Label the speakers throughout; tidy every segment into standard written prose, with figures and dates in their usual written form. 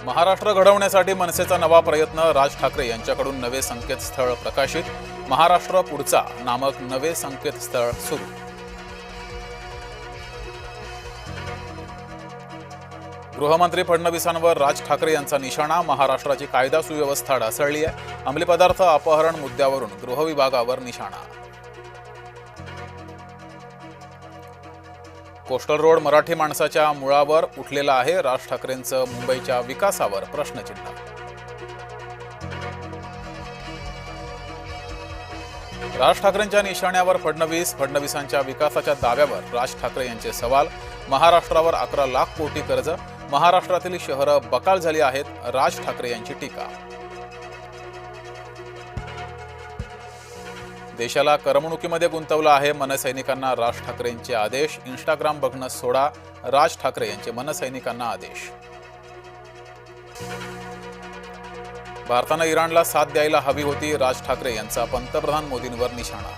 Speaker 1: महाराष्ट्र घडवण्यासाठी मनसेचा नवा प्रयत्न, राज ठाकरे यांच्याकडून नवे संकेतस्थळ प्रकाशित. महाराष्ट्र पुढचा नामक नवे संकेतस्थळ सुरू. गृहमंत्री फडणवीसांवर राज ठाकरे यांचा निशाणा. महाराष्ट्राची कायदा सुव्यवस्था ढासळली आहे. अंमली पदार्थ अपहरण मुद्द्यावरून गृह विभागावर निशाणा. कोस्टल रोड मराठी माणसाच्या मुळावर उठलेला आहे. राज ठाकरेंचं मुंबईच्या विकासावर प्रश्नचिन्ह. राज ठाकरेंच्या निशाण्यावर फडणवीसांच्या विकासाच्या दाव्यावर राज ठाकरे यांचे सवाल. महाराष्ट्रावर 11 लाख कोटी कर्ज. महाराष्ट्रातील शहरं बकाल झाली आहेत. राज ठाकरे यांची टीका. देशाला करमणुकीमध्ये गुंतवलं आहे. मनसैनिकांना राज ठाकरेंचे आदेश. इंस्टाग्राम बघणं सोडा. राज ठाकरे यांचे मनसैनिकांना आदेश. भारतानं इराणला साथ द्यायला हवी होती. राज ठाकरे यांचा पंतप्रधान मोदींवर निशाणा.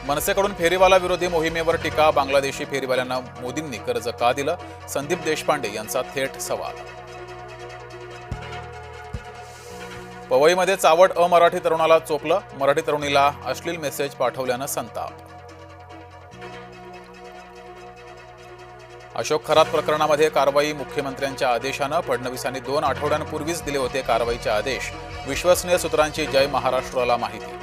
Speaker 1: मनसेकडून फेरीवाला विरोधी मोहिमेवर टीका. बांगलादेशी फेरीवाल्यांना मोदींनी कर्ज का दिलं? संदीप देशपांडे यांचा थेट सवाल. पवईमध्ये चावट अमराठी तरुणाला चोपलं. मराठी तरुणीला अश्लील मेसेज पाठवल्यानं संताप. अशोक खरात प्रकरणामध्ये कारवाई. मुख्यमंत्र्यांच्या आदेशानं. फडणवीसांनी 2 आठवड्यांपूर्वीच दिले होते कारवाईचे आदेश. विश्वसनीय सूत्रांची जय महाराष्ट्राला माहिती.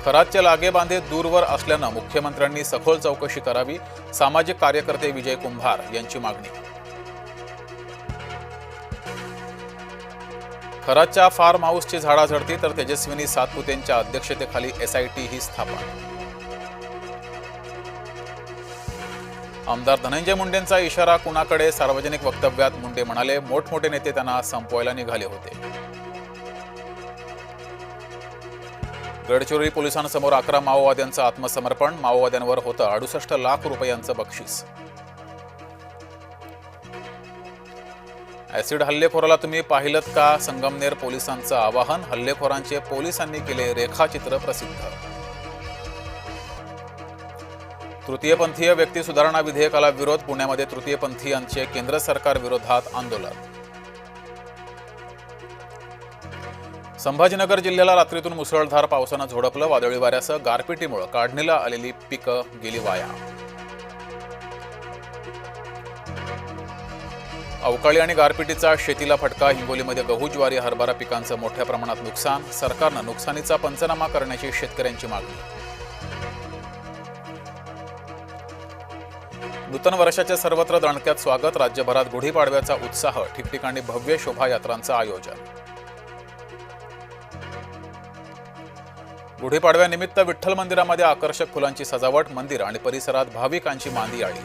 Speaker 1: खरातचे लागेबांधे दूरवर असल्यानं मुख्यमंत्र्यांनी सखोल चौकशी करावी. सामाजिक कार्यकर्ते विजय कुंभार यांची मागणी. खरातच्या फार्म हाऊसची झाडाझडती तर तेजस्विनी सातपुतेंच्या अध्यक्षतेखाली SIT ही स्थापन. आमदार धनंजय मुंडेंचा इशारा कुणाकडे? सार्वजनिक वक्तव्यात मुंडे म्हणाले, मोठमोठे नेते त्यांना संपवायला निघाले होते. गडचिरोली पोलिसांसमोर 11 माओवाद्यांचं आत्मसमर्पण. माओवाद्यांवर होतं 68 लाख रुपयांचं बक्षीस. ऍसिड हल्लेखोराला तुम्ही पाहिलत का? संगमनेर पोलिसांचं आवाहन. हल्लेखोरांचे पोलिसांनी केले रेखाचित्र प्रसिद्ध. तृतीयपंथीय व्यक्ती सुधारणा विधेयकाला विरोध. पुण्यामध्ये तृतीयपंथीयांचे केंद्र सरकार विरोधात आंदोलन. संभाजीनगर जिल्ह्याला रात्रीतून मुसळधार पावसानं झोडपलं. वादळी वाऱ्यासह गारपिटीमुळे काढणीला आलेली पिकं गेली वाया. अवकाळी आणि गारपिटीचा शेतीला फटका. हिंगोलीमध्ये गहू, ज्वारी, हरभरा पिकांचं मोठ्या प्रमाणात नुकसान. सरकारनं नुकसानीचा पंचनामा करण्याची शेतकऱ्यांची मागणी. नूतन वर्षाच्या सर्वत्र दणक्यात स्वागत. राज्यभरात गुढीपाडव्याचा उत्साह. ठिकठिकाणी भव्य शोभायात्रांचं आयोजन. गुढीपाडव्यानिमित्त विठ्ठल मंदिरामध्ये आकर्षक फुलांची सजावट. मंदिर आणि परिसरात भाविकांची मांदियाळी.